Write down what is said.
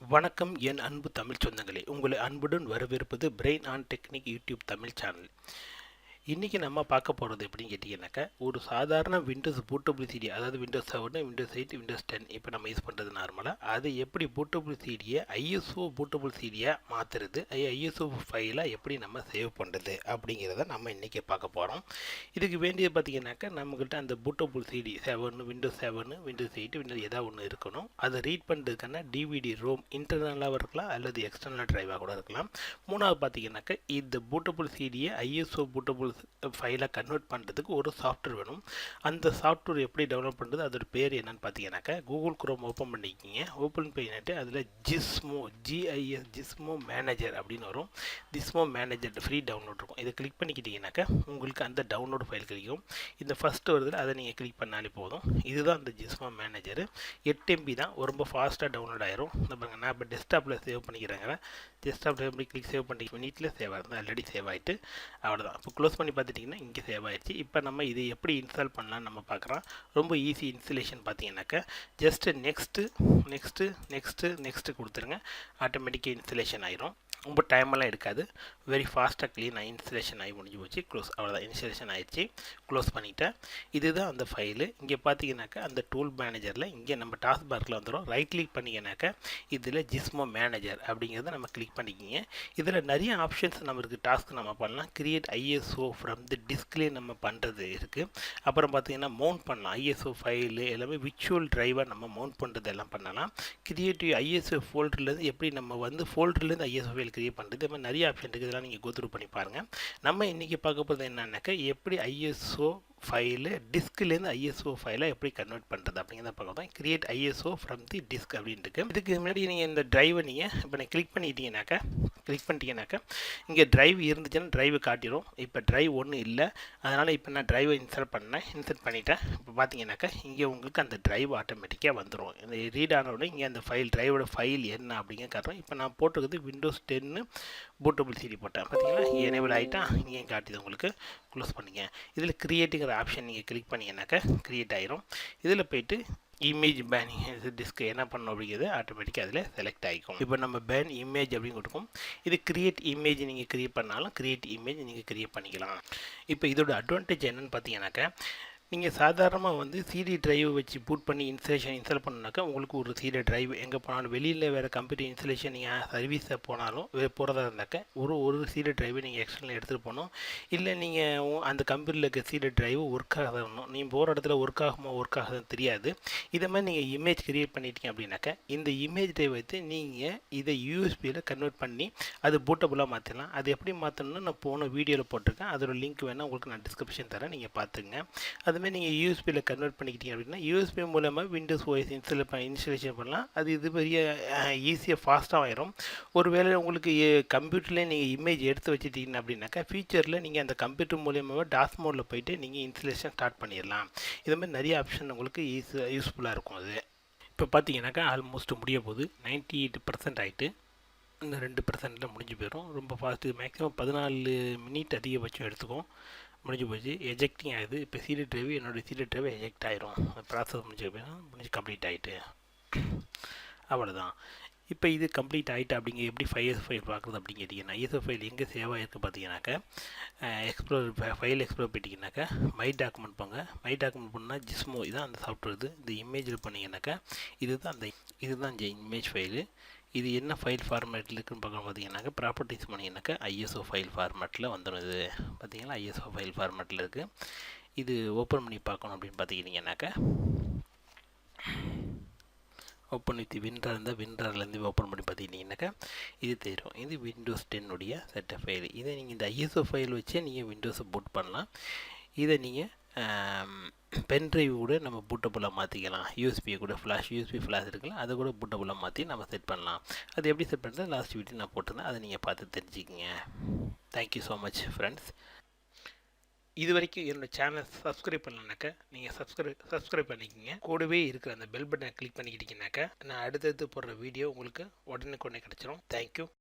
வணக்கம் என் அன்பு தமிழ் சொந்தங்களே, உங்களை அன்புடன் வரவேற்பது brain on technic YouTube Tamil channel. இன்றைக்கி நம்ம பார்க்க போகிறது எப்படின்னு கேட்டிங்கனாக்கா, ஒரு சாதாரண விண்டோஸ் பூட்டபிள் சிடி, அதாவது விண்டோஸ் 7, விண்டோஸ் 8, விண்டோஸ் 10 இப்போ நம்ம யூஸ் பண்ணுறது நார்மலாக, அது எப்படி பூட்டபிள் சிடியை ஐஎஸ்ஓ பூட்டபிள் சிடியாக மாற்றுறது, ஐஎஸ்ஓ ஃபைலாக எப்படி நம்ம சேவ் பண்ணுறது அப்படிங்கிறத நம்ம இன்றைக்கி பார்க்க போகிறோம். இதுக்கு வேண்டியது பார்த்திங்கனாக்கா, நம்மக்கிட்ட அந்த bootable CD Windows 7, Windows 8, Windows ஏதாவது ஒன்று இருக்கணும். அதை ரீட் பண்ணுறதுக்கான டிவிடி ரோம் இன்டர்னலாக இருக்கலாம் அல்லது எக்ஸ்டர்னல் ட்ரைவாக கூட இருக்கலாம். மூணாவது பார்த்திங்கனாக்கா, இந்த பூட்டபிள் சிடியை ஐஎஸ்ஓ பூட்டபிள் ஃபைலை கன்வெர்ட் பண்ணுறதுக்கு ஒரு சாஃப்ட்வேர் வேணும். அந்த சாஃப்ட்வேர் எப்படி டெவலப் பண்ணுறது, அதோட பேர் என்னன்னு பார்த்தீங்கன்னாக்கா, கூகுள் குரோம் ஓப்பன் பண்ணிக்கிங்க. ஓப்பன் பண்ணிட்டு அதில் ஜிஸ்மோ மேனேஜர் அப்படின்னு வரும். ஜிஸ்மோ மேனேஜர் ஃப்ரீ டவுன்லோட் இருக்கும். இதை கிளிக் பண்ணிக்கிட்டீங்கன்னாக்கா உங்களுக்கு அந்த டவுன்லோட் ஃபைல் கிடைக்கும். இந்த ஃபஸ்ட்டு வருதில் அதை நீங்கள் கிளிக் பண்ணாலே போதும். இதுதான் அந்த ஜிஸ்மோ மேனேஜர். 8 MB தான், ரொம்ப ஃபாஸ்ட்டாக டவுன்லோட் ஆயிரும். இந்த பாருங்க, நான் இப்போ டெஸ்க்டாப்பில் சேவ் பண்ணிக்கிறேங்க. டெஸ்க்டாப்பில் எப்படி கிளிக் சேவ் பண்ணி நீட்டில் சேவ் ஆகுது, ஆல்ரெடி சேவ் ஆகிட்டு அவ்வளோதான். இப்போ க்ளோஸ் பண்ணி பார்த்துட்டிங்கன்னா இங்கே சேவ் ஆகிடுச்சு. இப்போ நம்ம இதை எப்படி இன்ஸ்டால் பண்ணலான்னு நம்ம பார்க்குறோம். ரொம்ப ஈஸி இன்ஸ்டலேஷன் பார்த்தீங்கன்னாக்கா, ஜஸ்ட்டு நெக்ஸ்ட்டு கொடுத்துருங்க. ஆட்டோமேட்டிக்காக இன்ஸ்டலேஷன் ஆயிரும். ரொம்ப டைமெல்லாம் எடுக்காது. வெரி ஃபாஸ்ட்டாக க்ளீனாக இன்ஸ்டலேஷன் ஆகி முடிஞ்சு போச்சு. க்ளோஸ், அவ்வளோதான், இன்ஸ்டலேஷன் ஆகிடுச்சு. க்ளோஸ் பண்ணிவிட்டேன். இதுதான் அந்த ஃபைலு. இங்கே பார்த்தீங்கன்னாக்கா அந்த டூல் மேனேஜரில் இங்கே நம்ம டாஸ்க் பார்க்கில் வந்துடும். ரைட் கிளிக் பண்ணிங்கனாக்கா இதில் ஜிஸ்மோ மேனேஜர் அப்படிங்கிறத நம்ம கிளிக் பண்ணிக்கிங்க. இதில் நிறைய ஆப்ஷன்ஸ் நம்மளுக்கு டாஸ்க் நம்ம பண்ணலாம். கிரியேட் ஐஎஸ்ஓ ஃப்ரம் தி டிஸ்க்லேயே நம்ம பண்ணுறது இருக்குது. அப்புறம் பார்த்தீங்கன்னா மவுண்ட் பண்ணலாம். ஐஎஸ்ஓ ஃபைலு எல்லாமே விர்ச்சுவல் ட்ரைவாக நம்ம மவுண்ட் பண்ணுறது எல்லாம் பண்ணலாம். கிரியேட்டிவ் ஐஎஸ்ஓ ஃபோல்டர்லேருந்து எப்படி நம்ம வந்து ஃபோல்டர்லேருந்து ஐஎஸ்ஓ ஃபைல் கிரியேட் பண்ணுறது, இது மாதிரி நிறைய ஆப்ஷன் இருக்குது. இதெல்லாம் நீங்கள் கோத்ரூ பண்ணி பாருங்கள். நம்ம இன்றைக்கி பார்க்க போகிறது என்னன்னாக்கா, எப்படி ஐஎஸ்ஓ ஃபைலு டிஸ்க்லேருந்து ஐஎஸ்ஓ ஃபைலை எப்படி கன்வெர்ட் பண்ணுறது அப்படிங்கிறத பார்க்க தான். Create ISO from the disk அப்படின்ட்டு. இதுக்கு முன்னாடி நீங்கள் இந்த ட்ரைவை நீங்கள் இப்போ கிளிக் பண்ணிட்டீங்கன்னாக்கா இங்கே ட்ரைவ் இருந்துச்சுன்னா ட்ரைவு காட்டிடும். இப்போ ட்ரைவ் ஒன்றும் இல்லை, அதனால் இப்போ நான் ட்ரைவை இன்சர்ட் பண்ணிட்டேன். இப்போ பார்த்தீங்கன்னாக்கா இங்கே உங்களுக்கு அந்த ட்ரைவ் ஆட்டோமேட்டிக்காக வந்துடும். இந்த ரீட் ஆனோடனே இங்கே அந்த ட்ரைவோட ஃபைல் என்ன அப்படிங்கிற காட்டுறோம். இப்போ நான் போட்டுக்கிறது விண்டோஸ் 10 பூட்டபிள் சிடி போட்டேன். பார்த்தீங்கன்னா எனேபிள் ஆகிட்டா இங்கேயும் காட்டுது உங்களுக்கு. க்ளோஸ் பண்ணிங்க. இதில் கிரியேட்டுங்கிற ஆப்ஷன் நீங்கள் கிளிக் பண்ணிங்கன்னாக்கா கிரியேட் ஆகிரும். இதில் போய்ட்டு இமேஜ் பேனிங் டிஸ்க் என்ன பண்ணணும் அப்படிங்கிறது ஆட்டோமேட்டிக்காக அதில் செலக்ட் ஆகிக்கும். இப்போ நம்ம பேன் இமேஜ் அப்படின்னு கொடுக்கும். இது கிரியேட் இமேஜ் நீங்கள் கிரியேட் பண்ணாலும் கிரியேட் இமேஜ் நீங்கள் கிரியேட் பண்ணிக்கலாம். இப்போ இதோட அட்வான்டேஜ் என்னென்னு பார்த்தீங்கன்னாக்கா, நீங்கள் சாதாரணமாக வந்து சிடி ட்ரைவை வச்சு பூட் பண்ணி இன்ஸ்டால் பண்ணாக்கா உங்களுக்கு ஒரு சிடி ட்ரைவ் எங்கே போனாலும், வெளியில் வேறு கம்ப்யூட்டர் இன்ஸ்டலேஷன் நீங்கள் சர்வீஸை போனாலும் போகிறதா இருந்தாக்கா ஒரு சிடி ட்ரைவை நீங்கள் எக்ஸ்டர்னல் எடுத்துகிட்டு போகணும். இல்லை நீங்கள் அந்த கம்ப்யூட்டரில் இருக்க சிடி ட்ரைவு ஒர்க் ஆகணும், நீங்கள் போகிற இடத்துல ஒர்க் ஆகுதுன்னு தெரியாது. இதை மாதிரி நீங்கள் இமேஜ் கிரியேட் பண்ணிட்டீங்க அப்படின்னாக்கா, இந்த இமேஜ் ட்ரைவ் வைத்து நீங்கள் இதை யூஎஸ்பியில் கன்வெர்ட் பண்ணி அது பூட்டபுளாக மாற்றிடலாம். அது எப்படி மாற்றணும்னு நான் போன வீடியோவில் போட்டிருக்கேன். அதோட லிங்க் வேணால் உங்களுக்கு நான் டிஸ்கிரிப்ஷன் தரேன், நீங்கள் பார்த்துங்க. அதுமாதிரி நீங்கள் யூஎஸ்பியில் கன்வெர்ட் பண்ணிக்கிட்டீங்க அப்படின்னா யூஎஸ்பி மூலமாக விண்டோஸ் ஓஎஸ் இன்ஸ்டலேஷன் பண்ணலாம். அது இது பெரிய ஈஸியாக ஃபாஸ்ட்டாக ஆயிரும். ஒருவேளை உங்களுக்கு கம்ப்யூட்டர்லேயே நீங்கள் இமேஜ் எடுத்து வச்சுட்டீங்க அப்படின்னாக்கா ஃபியூச்சரில் நீங்கள் அந்த கம்ப்யூட்டர் மூலியமாக டாஸ் மோடில் போய்ட்டு நீங்கள் இன்ஸ்டலேஷன் ஸ்டார்ட் பண்ணிடலாம். இது மாதிரி நிறைய ஆப்ஷன் உங்களுக்கு யூஸ்ஃபுல்லாக இருக்கும். அது இப்போ பார்த்தீங்கன்னாக்கா ஆல்மோஸ்ட் முடிய போகுது. 98% ஆகிட்டு இன்னும் 2% முடிஞ்சு போயிடும். ரொம்ப ஃபாஸ்ட்டு. மேக்ஸிமம் 14 மினிட் அதிகபட்சம் எடுத்துக்கும். முடிஞ்சு போச்சு. எஜெக்டிங் ஆகுது. இப்போ சிடி ட்ரைவ் என்னோடய சிடி ட்ரைவ் எஜெக்ட் ஆயிரும். ப்ராசஸ் முடிஞ்சு கம்ப்ளீட் ஆகிட்டு அவ்வளோதான். இப்போ இது கம்ப்ளீட் ஆகிட்டு அப்படிங்க எப்படி ஐஎஸ்ஓ ஃபைல் பார்க்குறது அப்படின்னு கேட்டிங்கன்னா, ஐஎஸ்ஓ ஃபைல் எங்கே சேவ் ஆகிருக்கு பார்த்தீங்கன்னாக்கா, ஃபைல் எக்ஸ்ப்ளோர் போயிட்டிங்கனாக்கா மை டாக்குமெண்ட் போங்க. மை டாக்குமெண்ட் பண்ணால் ஜிஸ்மோ இதான் அந்த சாஃப்ட்வேர். இந்த இமேஜில் பண்ணிங்கனாக்கா இதுதான் இந்த இமேஜ் ஃபைலு. இது என்ன ஃபைல் ஃபார்மேட்டில் இருக்குதுன்னு பார்க்க பார்த்தீங்கன்னாக்கா, ப்ராப்பர்ட்டிஸ் பண்ணிங்கனாக்கா ஐஎஸ்ஓ ஃபைல் ஃபார்மேட்டில் வந்துடும். இது பார்த்தீங்கன்னா ஐஎஸ்ஓ ஃபைல் ஃபார்மேட்டில் இருக்குது. இது ஓப்பன் பண்ணி பார்க்கணும் அப்படின்னு பார்த்துக்கிட்டிங்கனாக்கா, ஓப்பன் வித் வின்டர் இருந்தால் வின்டர்லேருந்து ஓப்பன் பண்ணி பார்த்துக்கிட்டிங்கனாக்கா இது தெரியும். இது விண்டோஸ் 10 செட்டப் ஃபைல். இதை நீங்கள் இந்த ஐஎஸ்ஓ ஃபைல் வச்சே நீங்கள் விண்டோஸை பூட் பண்ணலாம். இதை நீங்கள் பென்ட்ரைவ் கூட நம்ம பூட்டபுளாக மாற்றிக்கலாம். யூஎஸ்பியை கூட யூஎஸ்பி ஃப்ளாஷ் இருக்கலாம், அதை கூட பூட்டபுளாக மாற்றி நம்ம செட் பண்ணலாம். அது எப்படி செட் பண்ணுறது லாஸ்ட் வீடியோ நான் போட்டிருந்தேன், அதை நீங்கள் பார்த்து தெரிஞ்சுக்கிங்க. Thank you so much friends. இது வரைக்கும் என்னோடய சேனல் சப்ஸ்கிரைப் பண்ணலனாக்கா நீங்கள் சப்ஸ்கிரைப் பண்ணிக்கோங்க. கூடவே இருக்கிற அந்த பெல் பட்டனை கிளிக் பண்ணிக்கிட்டீங்கன்னாக்கா நான் அடுத்தடுத்து போடுற வீடியோ உங்களுக்கு உடனுக்குடனே கிடச்சிரும். தேங்க்யூ.